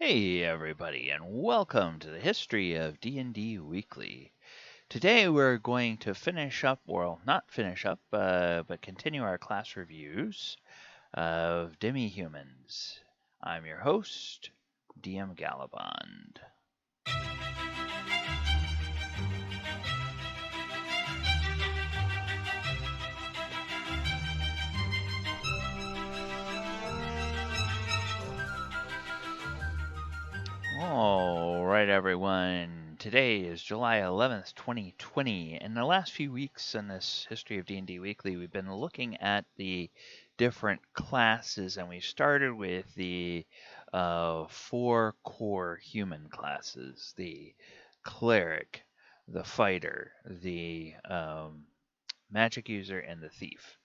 Hey everybody, and welcome to the History of D&D Weekly. Today we're going to finish up, well, not finish up, but continue our class reviews of Demihumans. I'm your host, DM Gallibond. All right, everyone. Today is July 11th, 2020. In the last few weeks in this History of D&D Weekly, we've been looking at the different classes, and we started with the 4 core human classes: the cleric, the fighter, the magic user, and the thief.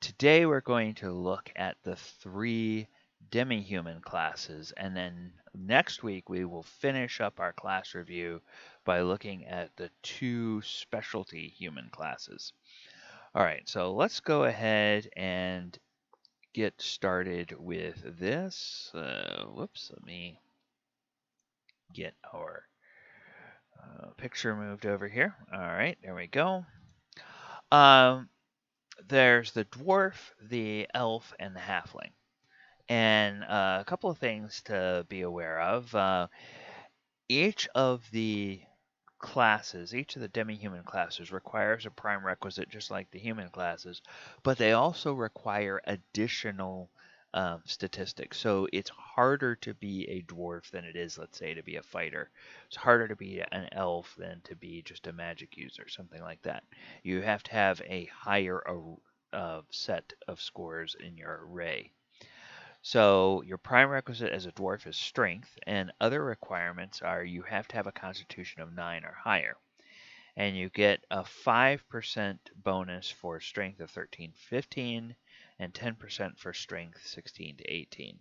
Today we're going to look at the 3 demihuman classes, and then next week we will finish up our class review by looking at the 2 specialty human classes. Alright, so let's go ahead and get started with this. Let me get our picture moved over here. Alright, there we go. There's the dwarf, the elf, and the halfling. And a couple of things to be aware of. Each of the classes, each of the demi-human classes requires a prime requisite just like the human classes, but they also require additional statistics. So it's harder to be a dwarf than it is, let's say, to be a fighter. It's harder to be an elf than to be just a magic user, something like that. You have to have a higher set of scores in your array. So your prime requisite as a dwarf is strength, and other requirements are you have to have a constitution of 9 or higher. And you get a 5% bonus for strength of 13 to 15, and 10% for strength 16 to 18.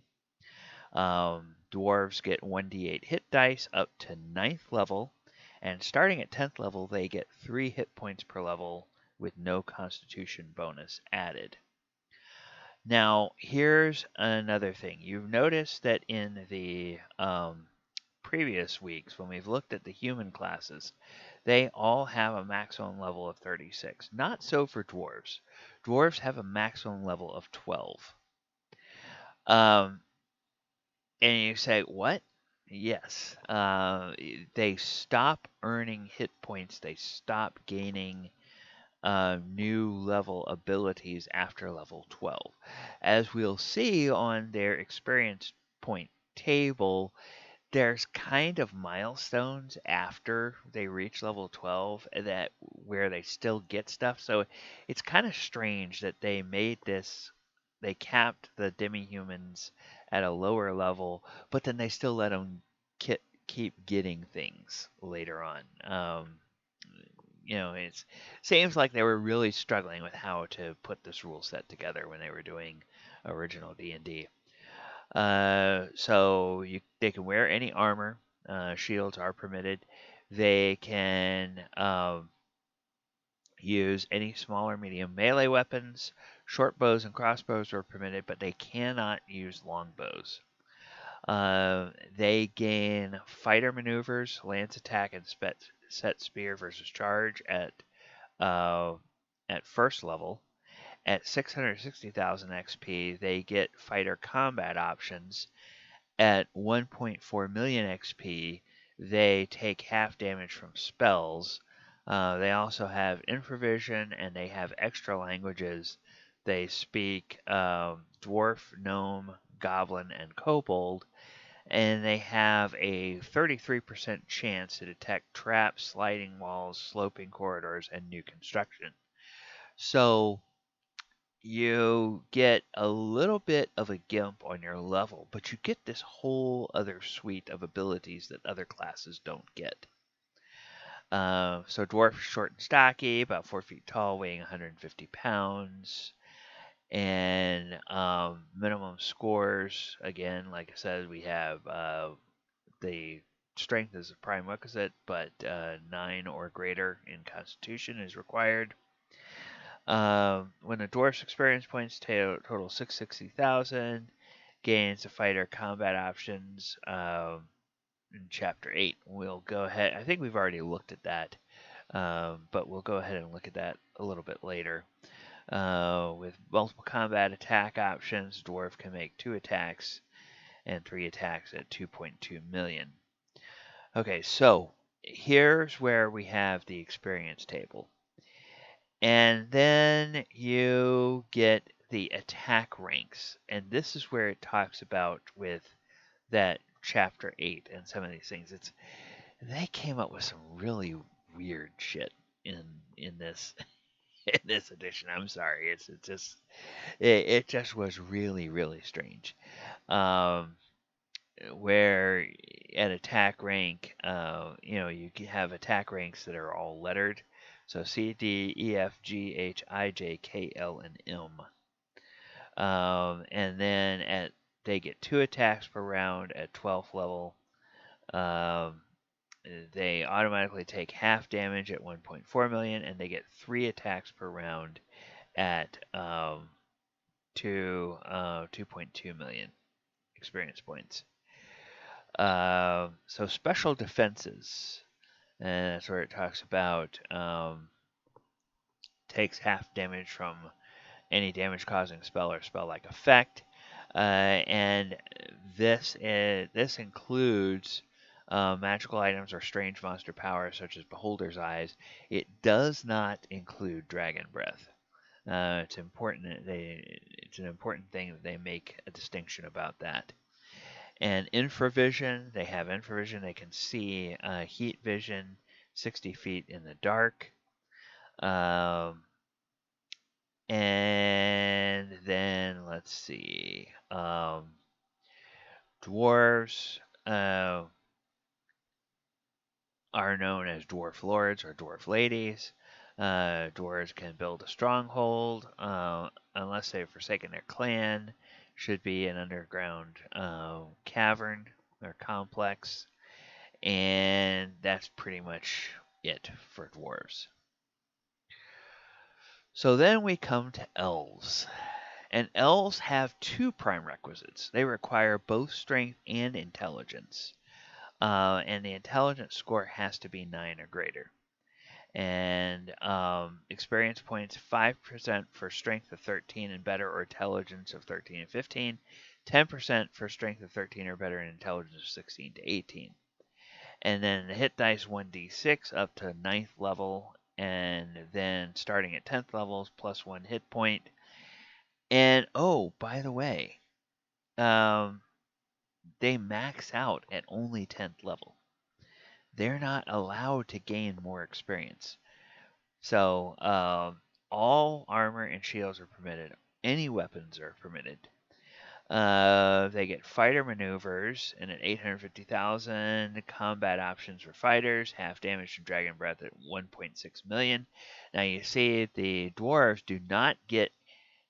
Dwarves get 1d8 hit dice up to 9th level, and starting at 10th level, they get 3 hit points per level with no constitution bonus added. Now, here's another thing. You've noticed that in the previous weeks, when we've looked at the human classes, they all have a maximum level of 36. Not so for dwarves. Dwarves have a maximum level of 12. And you say, what? Yes. They stop earning hit points. They stop gaining new level abilities after level 12. As we'll see on their experience point table, there's kind of milestones after they reach level 12 that where they still get stuff. So it's kind of strange that they capped the demihumans at a lower level, but then they still let them keep getting things later on. It seems like they were really struggling with how to put this rule set together when they were doing original D&D. So they can wear any armor. Shields are permitted. They can use any small or medium melee weapons. Short bows and crossbows are permitted, but they cannot use longbows. They gain fighter maneuvers, lance attack, and set spear versus charge at first level. At 660,000 XP, they get fighter combat options. At 1.4 million XP, they take half damage from spells. They also have infravision, and they have extra languages. They speak dwarf, gnome, goblin, and kobold, and they have a 33% chance to detect traps, sliding walls, sloping corridors, and new construction. So you get a little bit of a gimp on your level, but you get this whole other suite of abilities that other classes don't get. So dwarf is short and stocky, about 4 feet tall, weighing 150 pounds. And minimum scores, again, like I said, we have the strength is a prime requisite, but 9 or greater in constitution is required. When a dwarf's experience points total 660,000, gains the fighter combat options in Chapter 8. We'll go ahead. I think we've already looked at that, but we'll go ahead and look at that a little bit later. With multiple combat attack options, Dwarf can make 2 attacks and 3 attacks at 2.2 million. Okay, so here's where we have the experience table. And then you get the attack ranks. And this is where it talks about with that Chapter 8 and some of these things. They came up with some really weird shit in this in this edition. I'm sorry. It just was really strange. Where at attack rank, you have attack ranks that are all lettered. So C, D, E, F, G, H, I, J, K, L, and M. And then they get 2 attacks per round at 12th level. They automatically take half damage at 1.4 million, and they get 3 attacks per round at 2.2 million experience points. So special defenses, and that's where it talks about takes half damage from any damage-causing spell or spell-like effect, and this includes magical items or strange monster powers such as Beholder's Eyes. It does not include Dragon Breath. It's important. It's an important thing that they make a distinction about that. And infravision, they have infravision. They can see heat vision 60 feet in the dark. And then let's see. Dwarves are known as dwarf lords or dwarf ladies. Dwarves can build a stronghold unless they've forsaken their clan. Should be an underground cavern or complex. And that's pretty much it for dwarves. So then we come to elves. And elves have 2 prime requisites. They require both strength and intelligence. And the intelligence score has to be 9 or greater. And experience points 5% for strength of 13 and better, or intelligence of 13 and 15. 10% for strength of 13 or better, and intelligence of 16 to 18. And then the hit dice 1d6 up to 9th level, and then starting at 10th levels plus 1 hit point. And oh, by the way, they max out at only 10th level. They're not allowed to gain more experience. So all armor and shields are permitted. Any weapons are permitted. They get fighter maneuvers, and at 850,000, combat options for fighters, half damage from Dragon Breath at 1.6 million. Now you see the dwarves do not get,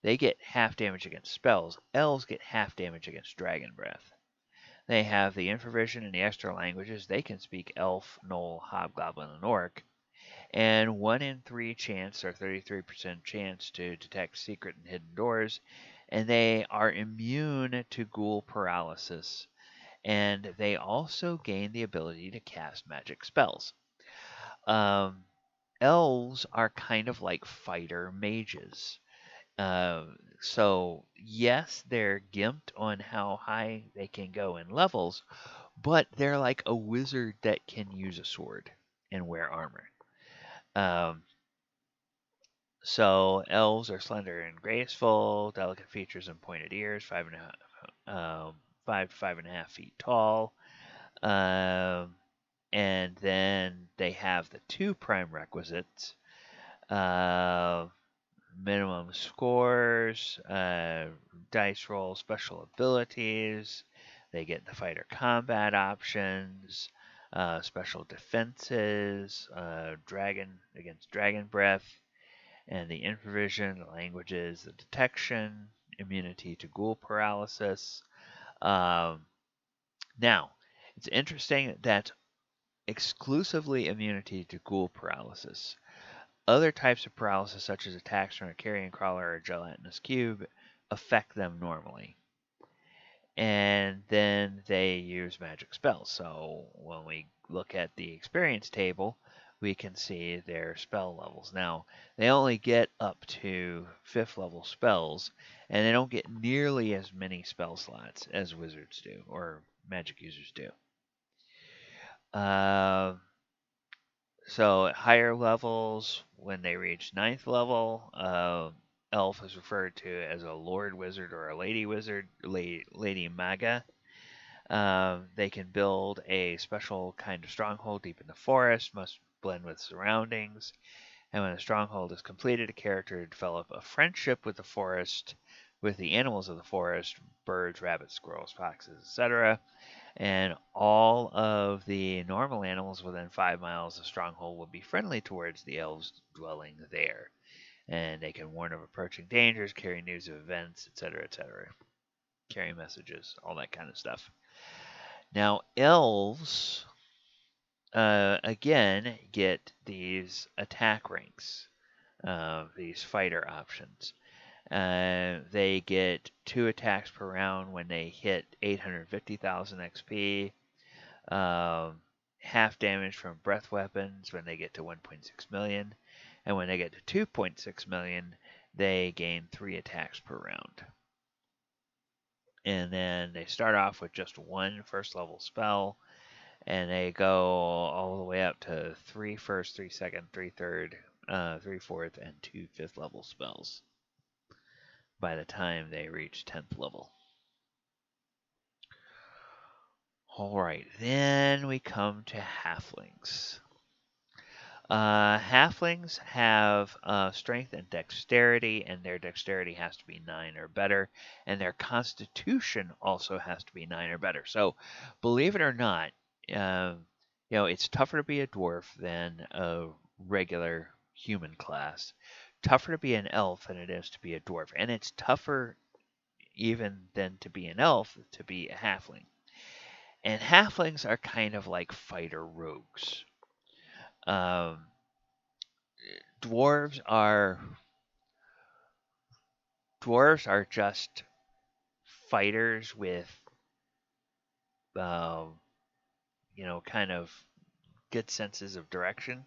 they get half damage against spells. Elves get half damage against Dragon Breath. They have the infravision and the extra languages. They can speak Elf, Gnoll, Hobgoblin, and Orc. And 1 in 3 chance, or 33% chance, to detect secret and hidden doors. And they are immune to ghoul paralysis. And they also gain the ability to cast magic spells. Elves are kind of like fighter mages. So, yes, they're gimped on how high they can go in levels, but they're like a wizard that can use a sword and wear armor. So elves are slender and graceful, delicate features and pointed ears, 5 to 5.5 feet tall. And then they have the 2 prime requisites. Minimum scores, dice roll, special abilities. They get the fighter combat options, special defenses, dragon against Dragon Breath, and the infravision, the languages, the detection, immunity to ghoul paralysis. Now, it's interesting that exclusively immunity to ghoul paralysis. Other types of paralysis, such as attacks from a carrion crawler or a gelatinous cube, affect them normally. and then they use magic spells. So when we look at the experience table, we can see their spell levels. Now, they only get up to 5th level spells, and they don't get nearly as many spell slots as wizards do, or magic users do. So at higher levels, when they reach 9th level, elf is referred to as a lord wizard or a lady wizard, lady maga. They can build a special kind of stronghold deep in the forest, must blend with surroundings. And when the stronghold is completed, a character develop a friendship with the forest, with the animals of the forest, birds, rabbits, squirrels, foxes, etc. And all of the normal animals within 5 miles of stronghold will be friendly towards the elves dwelling there. And they can warn of approaching dangers, carry news of events, etc., etc. Carry messages, all that kind of stuff. Now, elves, again, get these attack ranks, these fighter options. They get 2 attacks per round when they hit 850,000 XP. Half damage from breath weapons when they get to 1.6 million. And when they get to 2.6 million, they gain 3 attacks per round. And then they start off with just 1 first level spell, and they go all the way up to 3 first, 3 second, 3 third, 3 fourth, and 2 fifth level spells by the time they reach 10th level. Alright, then we come to halflings. Halflings have strength and dexterity, and their dexterity has to be 9 or better, and their constitution also has to be 9 or better. So, believe it or not, it's tougher to be a dwarf than a regular human class. Tougher to be an elf than it is to be a dwarf, and it's tougher even than to be an elf to be a halfling. And halflings are kind of like fighter rogues. Dwarves are just fighters with kind of good senses of direction.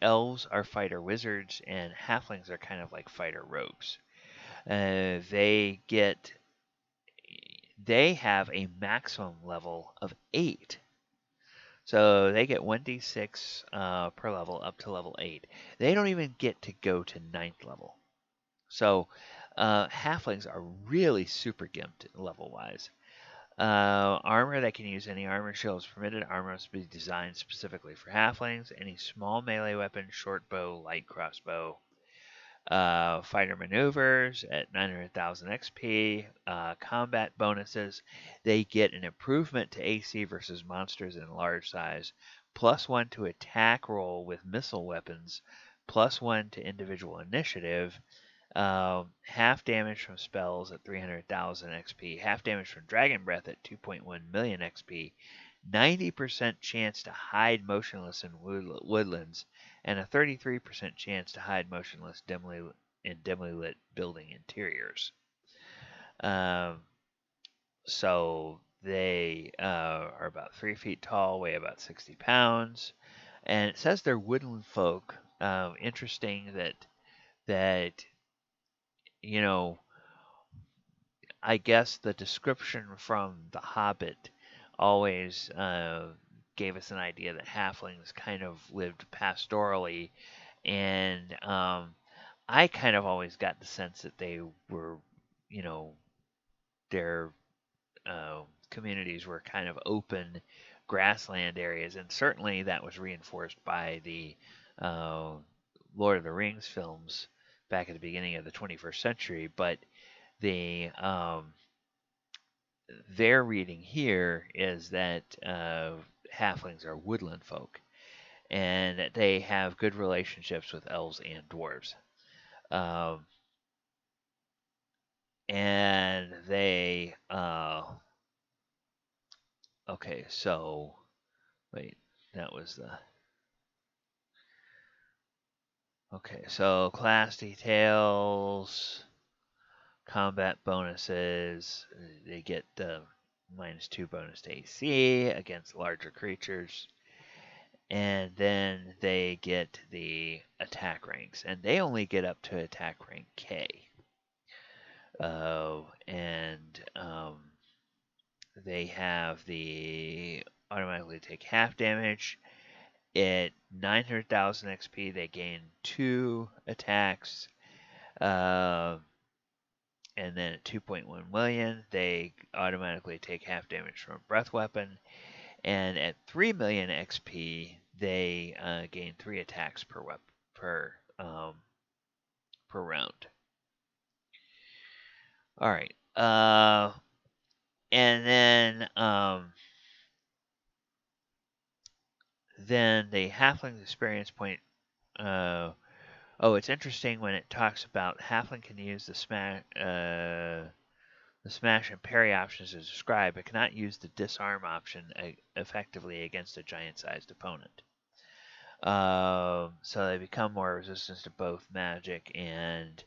Elves are fighter wizards, and halflings are kind of like fighter rogues. They have a maximum level of 8. So they get 1d6 per level up to level 8. They don't even get to go to 9th level. So halflings are really super gimped level-wise. Armor, they can use any armor shield is permitted. Armor must be designed specifically for halflings. Any small melee weapon, short bow, light crossbow. Fighter maneuvers at 900,000 XP. Combat bonuses, they get an improvement to AC versus monsters in large size, +1 to attack roll with missile weapons, +1 to individual initiative. Half damage from spells at 300,000 XP, half damage from Dragon Breath at 2.1 million XP, 90% chance to hide motionless in woodlands, and a 33% chance to hide motionless in dimly lit building interiors. So they are about 3 feet tall, weigh about 60 pounds, and it says they're woodland folk. Interesting that I guess the description from The Hobbit always gave us an idea that halflings kind of lived pastorally, and I kind of always got the sense that they were, their communities were kind of open grassland areas, and certainly that was reinforced by the Lord of the Rings films back at the beginning of the 21st century. But the their reading here is that halflings are woodland folk, and that they have good relationships with elves and dwarves. And they okay, so wait, that was the okay, so class details. combat bonuses. They get the -2 bonus to AC against larger creatures. And then they get the attack ranks. And they only get up to attack rank K. And they have the automatically take half damage. At 900,000 XP, they gain 2 attacks. And then at 2.1 million, they automatically take half damage from a breath weapon. And at 3 million XP, they gain 3 attacks per round. All right. And then the halfling experience point. It's interesting when it talks about halfling can use the smash and parry options as described, but cannot use the disarm option effectively against a giant-sized opponent. So they become more resistant to both magic and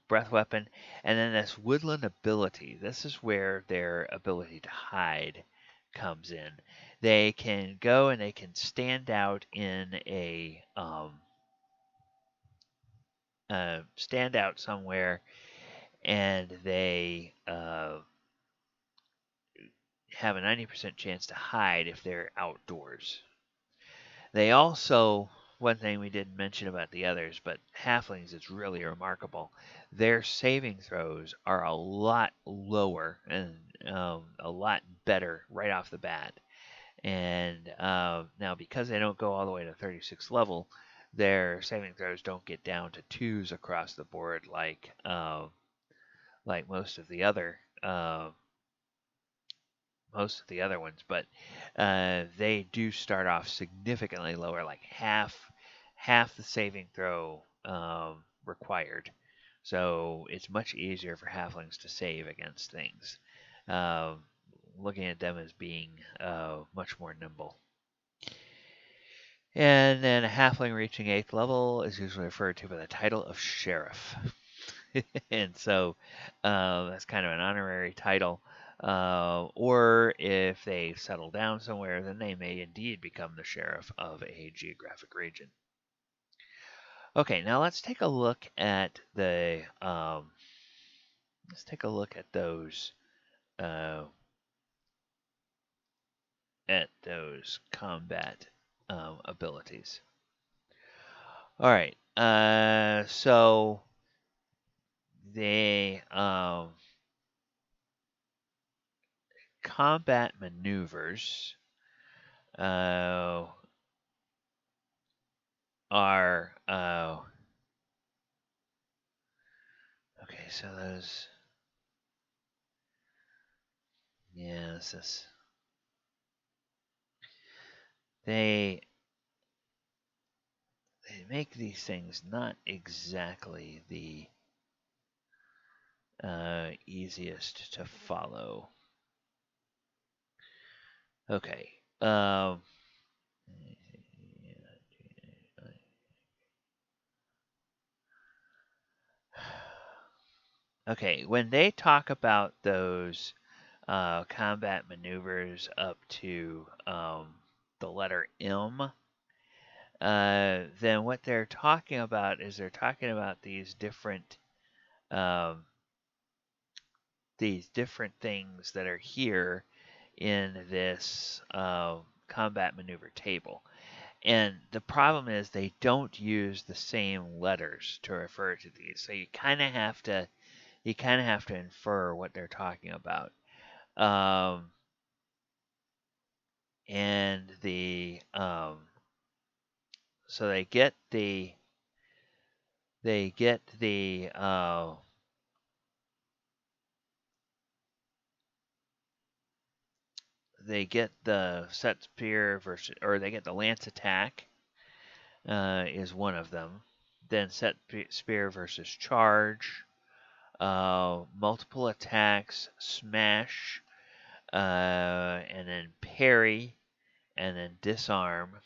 breath weapon. And then this woodland ability. This is where their ability to hide comes in. They can go and they can stand out in a stand out somewhere, and they have a 90% chance to hide if they're outdoors. They also, one thing we didn't mention about the others, but halflings is really remarkable. Their saving throws are a lot lower and a lot better right off the bat. And now, because they don't go all the way to 36th level, their saving throws don't get down to 2s across the board like most of the other ones, but they do start off significantly lower, like half the saving throw required. So it's much easier for halflings to save against things. Looking at them as being much more nimble. And then a halfling reaching 8th level is usually referred to by the title of sheriff. And so that's kind of an honorary title. Or if they settle down somewhere, then they may indeed become the sheriff of a geographic region. Okay, now let's take a look at the those combat abilities. All right, so the combat maneuvers are okay. So those, they make these things not exactly the easiest to follow. Okay. Okay, when they talk about those combat maneuvers up to the letter M, then what they're talking about is they're talking about these different things that are here in this combat maneuver table. And the problem is they don't use the same letters to refer to these, so you kind of have to infer what they're talking about. And the so they get the set spear versus, or they get the lance attack is one of them. Then set spear versus charge, multiple attacks, smash, and then parry, and then disarm,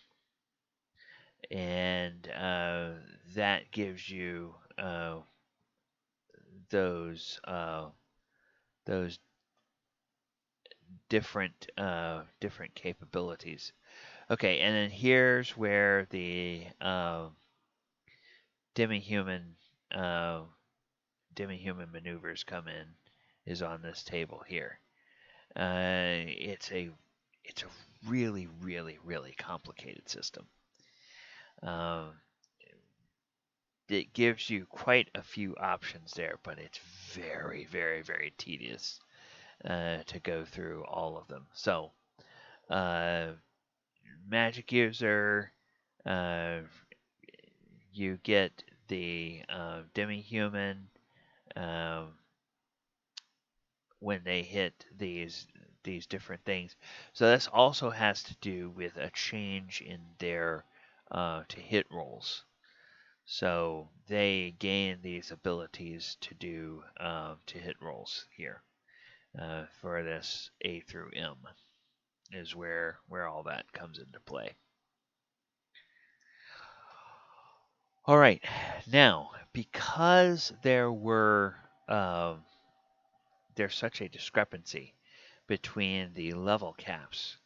and that gives you those different different capabilities. Okay, and then here's where the demihuman uh, demihuman maneuvers come in. Is on this table here. It's a really really complicated system. Um, it gives you quite a few options there, but it's very tedious to go through all of them. So, uh, magic user, uh, you get the demihuman um, when they hit these different things. So this also has to do with a change in their to hit rolls. So they gain these abilities to do to hit rolls here for this A through M is where all that comes into play. All right, now because there's such a discrepancy between the level caps,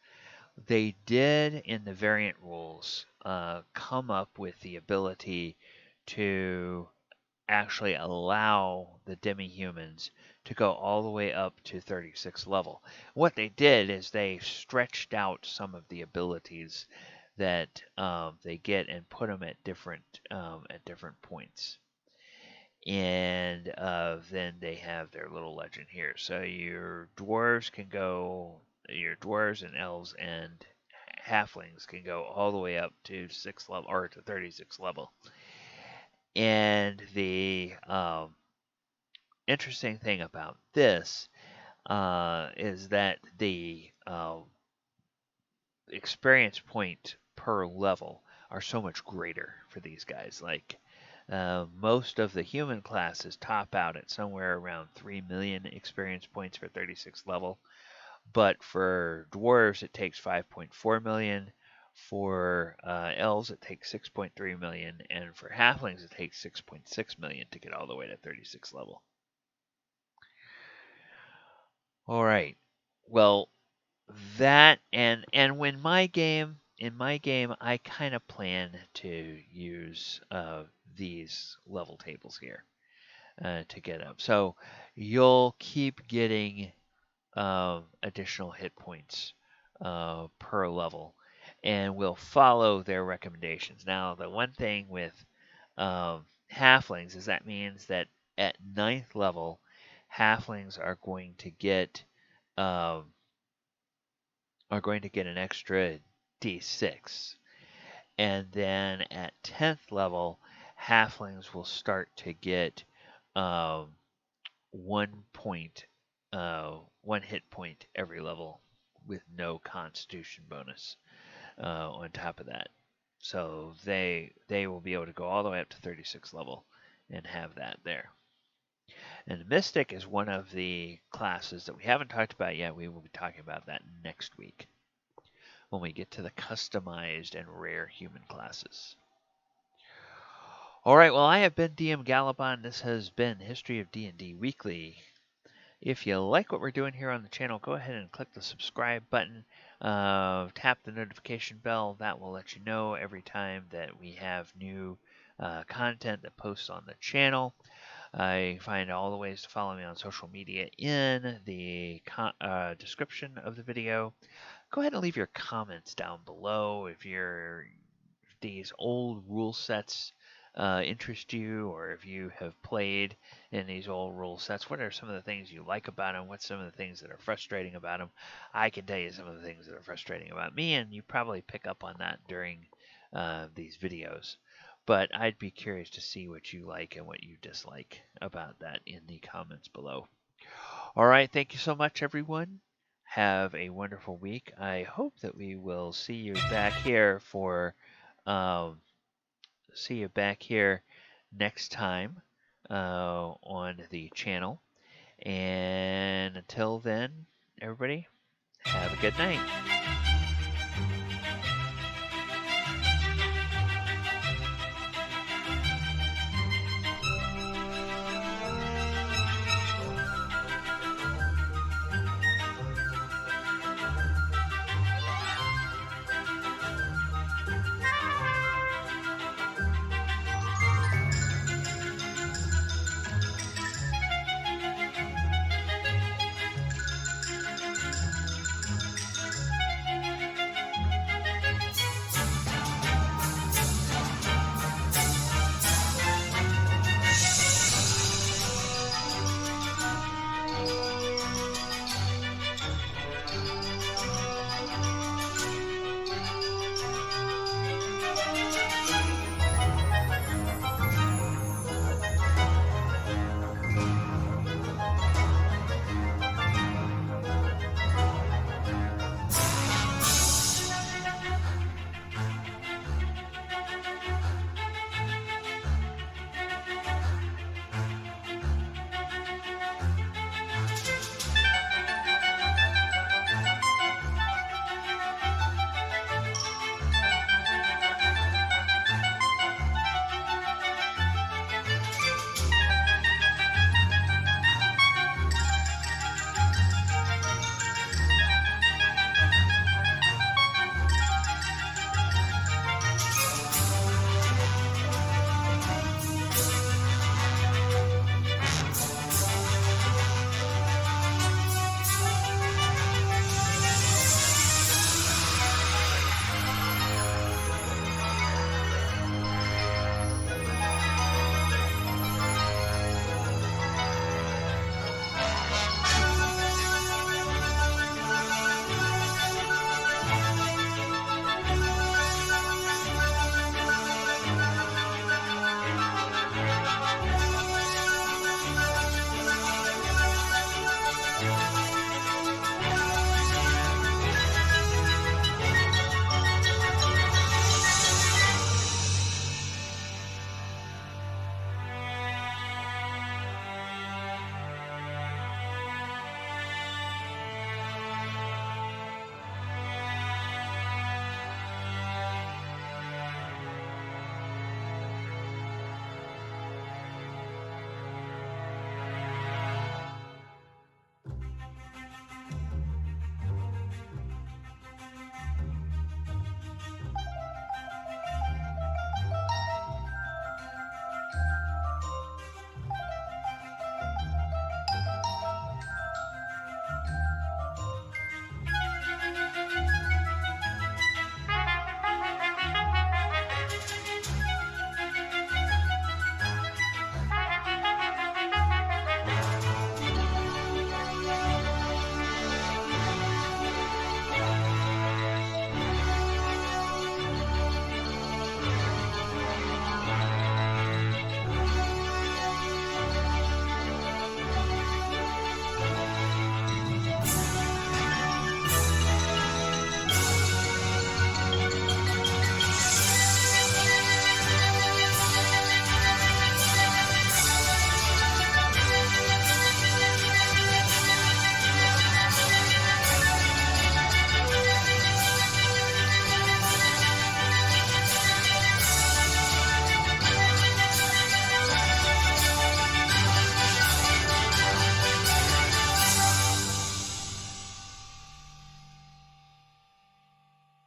they did in the variant rules come up with the ability to actually allow the demihumans to go all the way up to 36 level. What they did is they stretched out some of the abilities that they get and put them at different points. And then they have their little legend here. So your dwarves and elves and halflings can go all the way up to 6 level or to 36 level. And the interesting thing about this is that the experience point per level are so much greater for these guys. Like most of the human classes top out at somewhere around 3 million experience points for 36 level. But for dwarves, it takes 5.4 million. For elves, it takes 6.3 million. And for halflings, it takes 6.6 million to get all the way to 36 level. All right. Well, that and when in my game, I kind of plan to use these level tables here to get up. So you'll keep getting additional hit points per level, and we'll follow their recommendations. Now, the one thing with halflings is that means that at 9th level, halflings are going to get an extra d6, and then at 10th level, halflings will start to get 1 hit point every level with no constitution bonus on top of that. So they will be able to go all the way up to 36 level and have that there. And Mystic is one of the classes that we haven't talked about yet. We will be talking about that next week when we get to the customized and rare human classes. All right, well, I have been DM Gallibond. This has been History of D&D Weekly. If you like what we're doing here on the channel, go ahead and click the subscribe button. Tap the notification bell. That will let you know every time that we have new content that posts on the channel. You find all the ways to follow me on social media in the description of the video. Go ahead and leave your comments down below if these old rule sets interest you, or if you have played in these old rule sets. What are some of the things you like about them? What's some of the things that are frustrating about them? I can tell you some of the things that are frustrating about me, and you probably pick up on that during these videos. But I'd be curious to see what you like and what you dislike about that in the comments below. All right, thank you so much, everyone. Have a wonderful week. I hope that we will see you back here next time on the channel. And until then, everybody, have a good night.